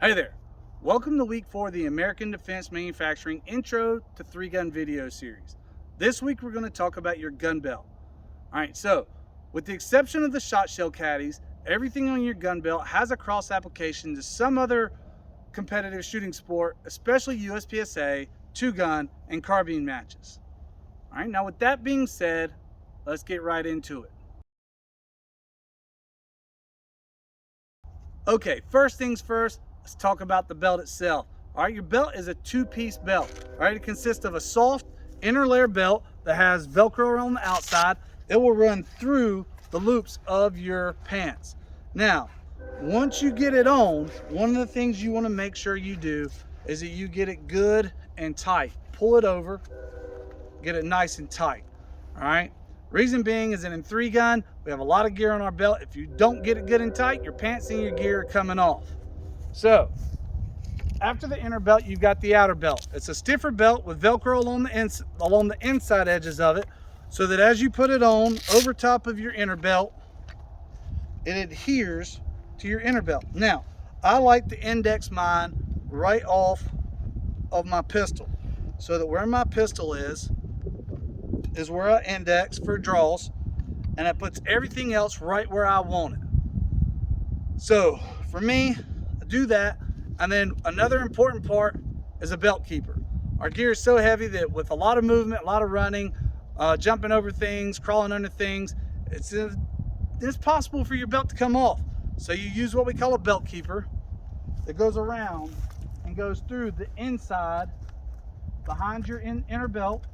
Hey there, welcome to week 4 of the American Defense Manufacturing Intro to 3-Gun video series. This week we're going to talk about your gun belt. Alright, so with the exception of the shot shell caddies, everything on your gun belt has a cross application to some other competitive shooting sport, especially USPSA, 2-gun, and carbine matches. Alright, now with that being said, let's get right into it. Okay, first things first, let's talk about the belt itself. All right, your belt is a two-piece belt. All right, it consists of a soft inner layer belt that has Velcro on the outside. It will run through the loops of your pants. Now, once you get it on, one of the things you want to make sure you do is that you get it good and tight. Pull it over, get it nice and tight. All right. Reason being is that in 3-gun, we have a lot of gear on our belt. If you don't get it good and tight, your pants and your gear are coming off. So, after the inner belt, you've got the outer belt. It's a stiffer belt with Velcro along the inside edges of it, so that as you put it on over top of your inner belt, it adheres to your inner belt. Now, I like to index mine right off of my pistol, so that where my pistol is where I index for draws, and it puts everything else right where I want it. So for me, I do that. And then another important part is a belt keeper. Our gear is so heavy that with a lot of movement, a lot of running, jumping over things, crawling under things, it's possible for your belt to come off. So you use what we call a belt keeper that goes around and goes through the inside behind your inner belt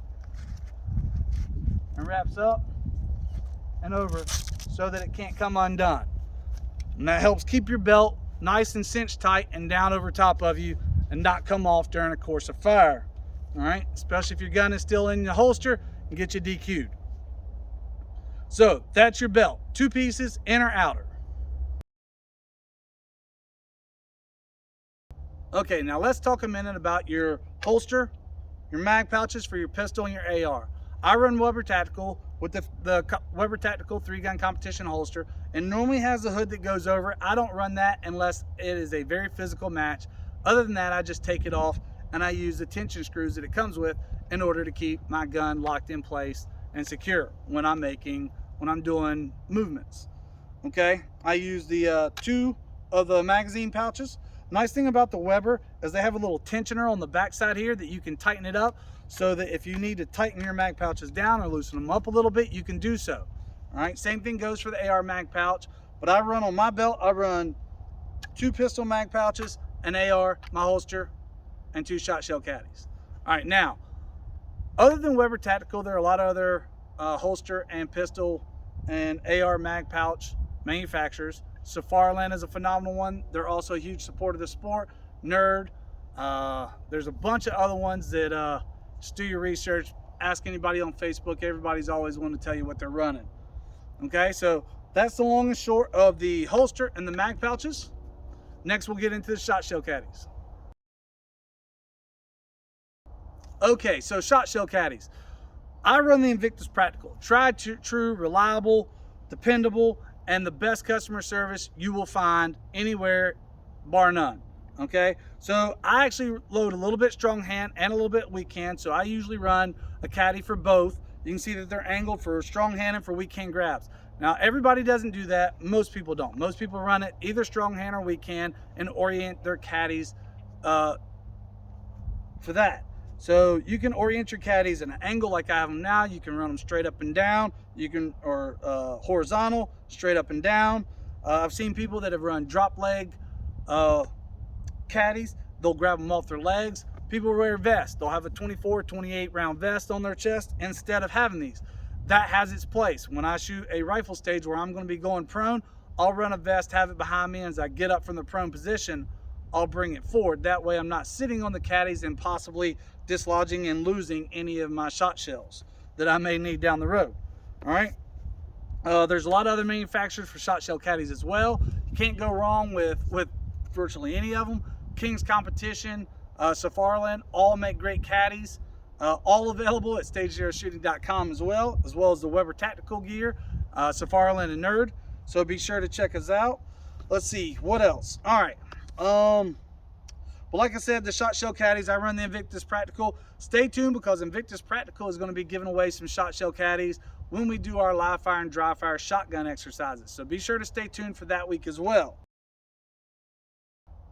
and wraps up and over so that it can't come undone. And that helps keep your belt nice and cinched tight and down over top of you and not come off during a course of fire. All right, especially if your gun is still in the holster and get you DQ'd. So that's your belt, two pieces, inner, outer. Okay, now let's talk a minute about your holster, your mag pouches for your pistol and your AR. I run Weber Tactical with the Weber Tactical 3-gun competition holster, and normally has a hood that goes over. I don't run that unless it is a very physical match. Other than that, I just take it off and I use the tension screws that it comes with in order to keep my gun locked in place and secure when I'm doing movements. Okay, I use the 2 of the magazine pouches. Nice thing about the Weber is they have a little tensioner on the back side here that you can tighten it up, so that if you need to tighten your mag pouches down or loosen them up a little bit, you can do so. All right, same thing goes for the AR mag pouch, but I run on my belt, I run 2 pistol mag pouches, an AR, my holster, and 2 shot shell caddies. All right, now, other than Weber Tactical, there are a lot of other holster and pistol and AR mag pouch manufacturers. Safariland is a phenomenal one. They're also a huge supporter of the sport. Nerd. There's a bunch of other ones that just do your research. Ask anybody on Facebook. Everybody's always wanting to tell you what they're running. Okay, so that's the long and short of the holster and the mag pouches. Next, we'll get into the shot shell caddies. Okay, so shot shell caddies. I run the Invictus Practical. Tried, true, reliable, dependable, and the best customer service you will find anywhere, bar none. Okay, so I actually load a little bit strong hand and a little bit weak hand, so I usually run a caddy for both. You can see that they're angled for strong hand and for weak hand grabs. Now, everybody doesn't do that. Most people don't. Most people run it either strong hand or weak hand and orient their caddies for that. So you can orient your caddies in an angle like I have them now. You can run them straight up and down. You can, or horizontal, straight up and down. I've seen people that have run drop leg caddies. They'll grab them off their legs. People wear vests. They'll have a 24, 28 round vest on their chest instead of having these. That has its place. When I shoot a rifle stage where I'm going to be going prone, I'll run a vest, have it behind me, and as I get up from the prone position, I'll bring it forward. That way I'm not sitting on the caddies and possibly dislodging and losing any of my shot shells that I may need down the road. All right. There's a lot of other manufacturers for shot shell caddies as well. You can't go wrong with virtually any of them. King's Competition, Safariland, all make great caddies. All available at StageZeroShooting.com as well as the Weber Tactical gear, Safariland and Nerd. So be sure to check us out. Let's see what else. All right. But like I said, the shot shell caddies, I run the Invictus Practical. Stay tuned, because Invictus Practical is going to be giving away some shot shell caddies when we do our live fire and dry fire shotgun exercises. So be sure to stay tuned for that week as well.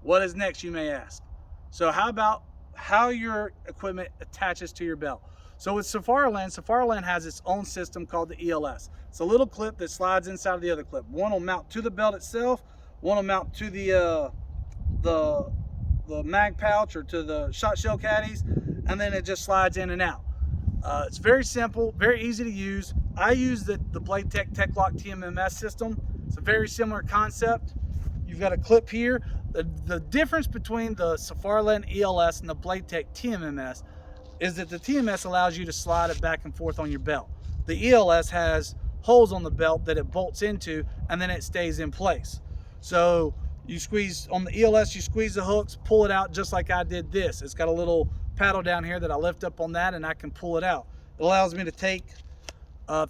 What is next, you may ask? So how about how your equipment attaches to your belt? So with Safariland has its own system called the ELS. It's a little clip that slides inside of the other clip. One will mount to the belt itself, one will mount to the mag pouch or to the shot shell caddies, and then it just slides in and out. It's very simple, very easy to use. I use the Blade Tech TechLock TMMS system. It's a very similar concept. You've got a clip here. The difference between the Safariland ELS and the Blade Tech TMMS is that the TMS allows you to slide it back and forth on your belt. The ELS has holes on the belt that it bolts into, and then it stays in place. So you squeeze on the ELS, you squeeze the hooks, pull it out just like I did this. It's got a little paddle down here that I lift up on that, and I can pull it out. It allows me to take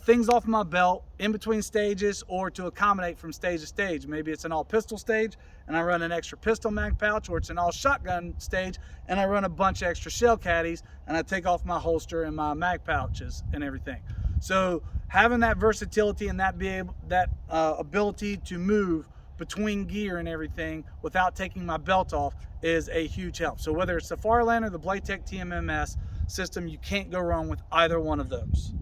things off my belt in between stages, or to accommodate from stage to stage. Maybe it's an all pistol stage and I run an extra pistol mag pouch, or it's an all shotgun stage and I run a bunch of extra shell caddies, and I take off my holster and my mag pouches and everything. So having that versatility and that ability to move between gear and everything without taking my belt off is a huge help. So whether it's Safariland or the Blade Tech TMMS system, you can't go wrong with either one of those.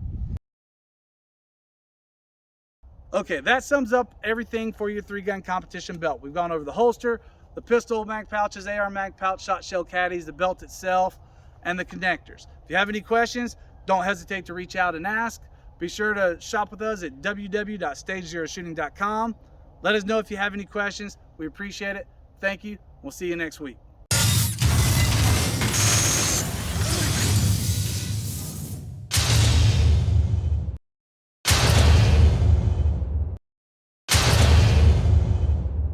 Okay, that sums up everything for your 3-gun competition belt. We've gone over the holster, the pistol mag pouches, AR mag pouch, shot shell caddies, the belt itself, and the connectors. If you have any questions, don't hesitate to reach out and ask. Be sure to shop with us at www.stagezerosshooting.com. Let us know if you have any questions. We appreciate it. Thank you. We'll see you next week.